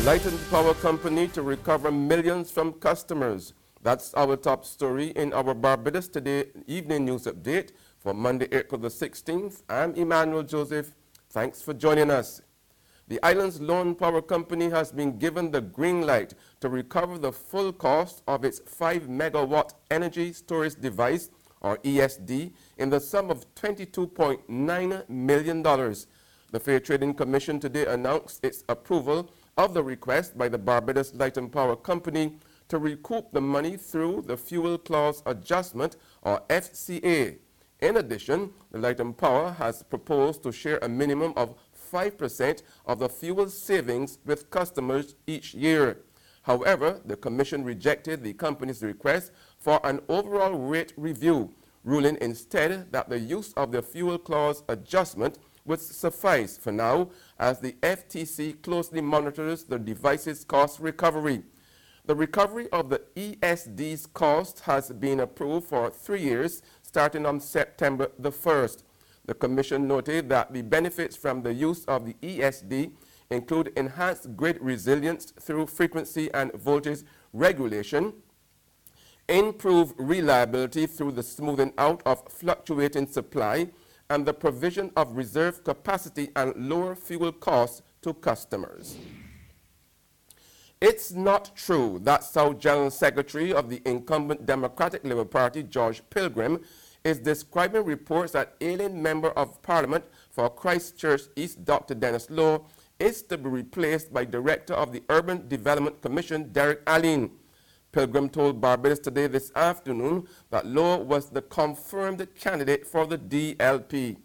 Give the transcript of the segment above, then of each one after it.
Lighten Power Company to recover millions from customers. That's our top story in our Barbados Today evening news update for Monday, April the 16th. I'm Emmanuel Joseph. Thanks for joining us. The island's lone power company has been given the green light to recover the full cost of its 5-megawatt energy storage device, or ESD, in the sum of $22.9 million. The Fair Trading Commission today announced its approval of the request by the Barbados Light and Power Company to recoup the money through the Fuel Clause Adjustment, or FCA. In addition, the Light and Power has proposed to share a minimum of 5% of the fuel savings with customers each year. However, the Commission rejected the company's request for an overall rate review, ruling instead that the use of the Fuel Clause Adjustment would suffice for now, as the FTC closely monitors the device's cost recovery. The recovery of the ESD's cost has been approved for 3 years, starting on September the 1st. The Commission noted that the benefits from the use of the ESD include enhanced grid resilience through frequency and voltage regulation, improved reliability through the smoothing out of fluctuating supply, and the provision of reserve capacity and lower fuel costs to customers. It's not true that South General Secretary of the incumbent Democratic Labour Party, George Pilgrim, is describing reports that alien Member of Parliament for Christchurch East, Dr. Denis Lowe, is to be replaced by Director of the Urban Development Commission, Derek Allen. Pilgrim told Barbados Today this afternoon that Lowe was the confirmed candidate for the DLP.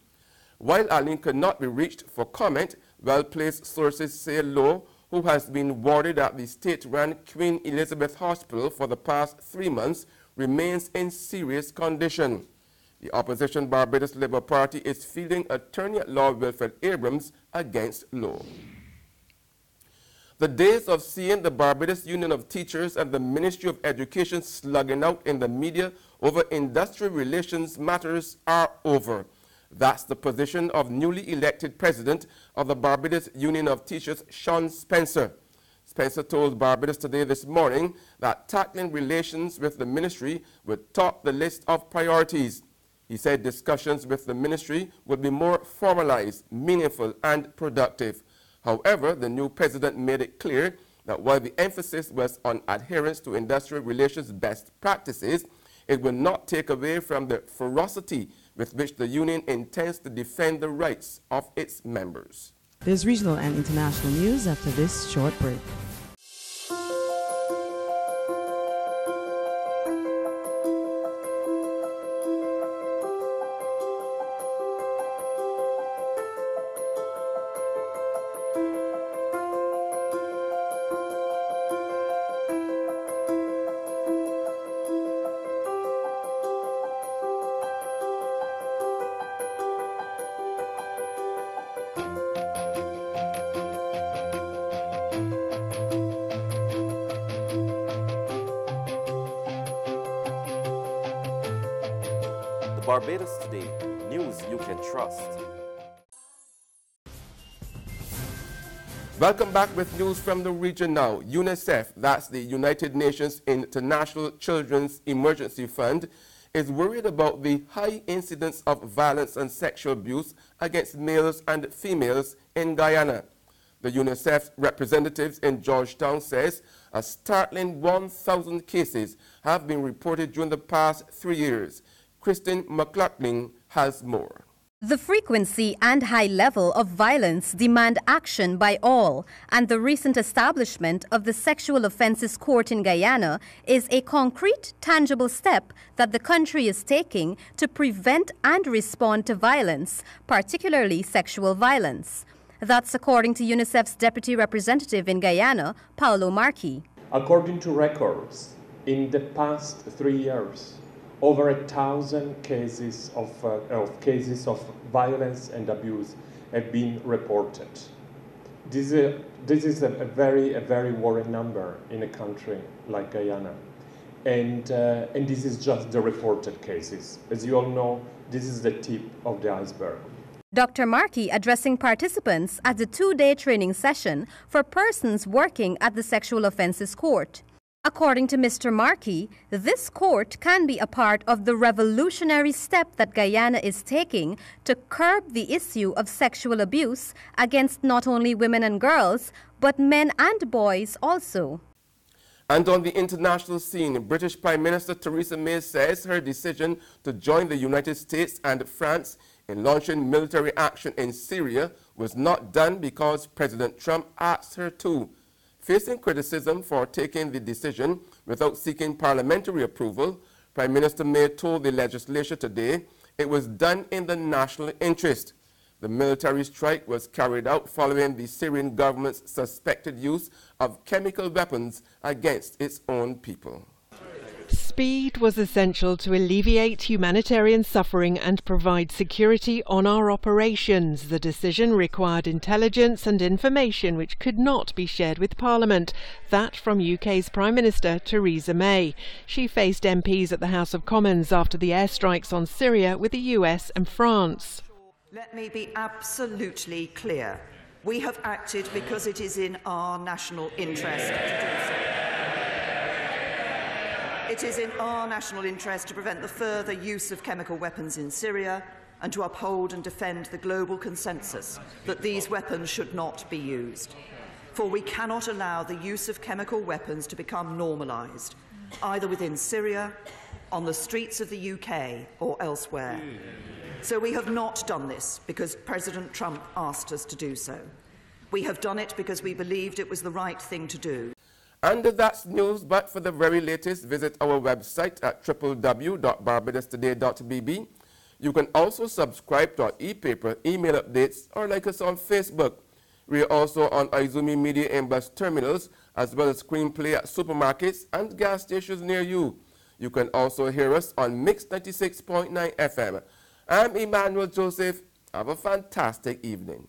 While Allen could not be reached for comment, well-placed sources say Lowe, who has been warded at the state-run Queen Elizabeth Hospital for the past 3 months, remains in serious condition. The opposition Barbados Labour Party is fielding Attorney-at-Law Wilfred Abrams against Lowe. The days of seeing the Barbados Union of Teachers and the Ministry of Education slugging out in the media over industrial relations matters are over. That's the position of newly elected president of the Barbados Union of Teachers, Sean Spencer. Spencer told Barbados Today this morning that tackling relations with the ministry would top the list of priorities. He said discussions with the ministry would be more formalized, meaningful, and productive. However, the new president made it clear that while the emphasis was on adherence to industrial relations best practices, it will not take away from the ferocity with which the union intends to defend the rights of its members. There's regional and international news after this short break. Barbados Today, news you can trust. Welcome back with news from the region now. UNICEF, that's the United Nations International Children's Emergency Fund, is worried about the high incidence of violence and sexual abuse against males and females in Guyana. The UNICEF representatives in Georgetown says a startling 1,000 cases have been reported during the past 3 years. Kristen McLaughlin has more. The frequency and high level of violence demand action by all, and the recent establishment of the Sexual Offences Court in Guyana is a concrete, tangible step that the country is taking to prevent and respond to violence, particularly sexual violence. That's according to UNICEF's Deputy Representative in Guyana, Paolo Marchi. According to records, in the past 3 years, over 1,000 cases of violence and abuse have been reported. This is a very worrying number in a country like Guyana, and this is just the reported cases. As you all know, this is the tip of the iceberg. Dr. Markey addressing participants at the two-day training session for persons working at the Sexual Offences Court. According to Mr. Markey, this court can be a part of the revolutionary step that Guyana is taking to curb the issue of sexual abuse against not only women and girls, but men and boys also. And on the international scene, British Prime Minister Theresa May says her decision to join the United States and France in launching military action in Syria was not done because President Trump asked her to. Facing criticism for taking the decision without seeking parliamentary approval, Prime Minister May told the legislature today it was done in the national interest. The military strike was carried out following the Syrian government's suspected use of chemical weapons against its own people. Speed was essential to alleviate humanitarian suffering and provide security on our operations. The decision required intelligence and information which could not be shared with Parliament. That from UK's Prime Minister Theresa May. She faced MPs at the House of Commons after the airstrikes on Syria with the US and France. Let me be absolutely clear. We have acted because it is in our national interest to do so. It is in our national interest to prevent the further use of chemical weapons in Syria and to uphold and defend the global consensus that these weapons should not be used. For we cannot allow the use of chemical weapons to become normalised, either within Syria, on the streets of the UK or elsewhere. So we have not done this because President Trump asked us to do so. We have done it because we believed it was the right thing to do. And that's news, but for the very latest, visit our website at www.barbadostoday.bb. You can also subscribe to our e-paper, email updates, or like us on Facebook. We are also on Izumi Media and bus terminals, as well as screenplay at supermarkets and gas stations near you. You can also hear us on Mix 96.9 FM. I'm Emmanuel Joseph. Have a fantastic evening.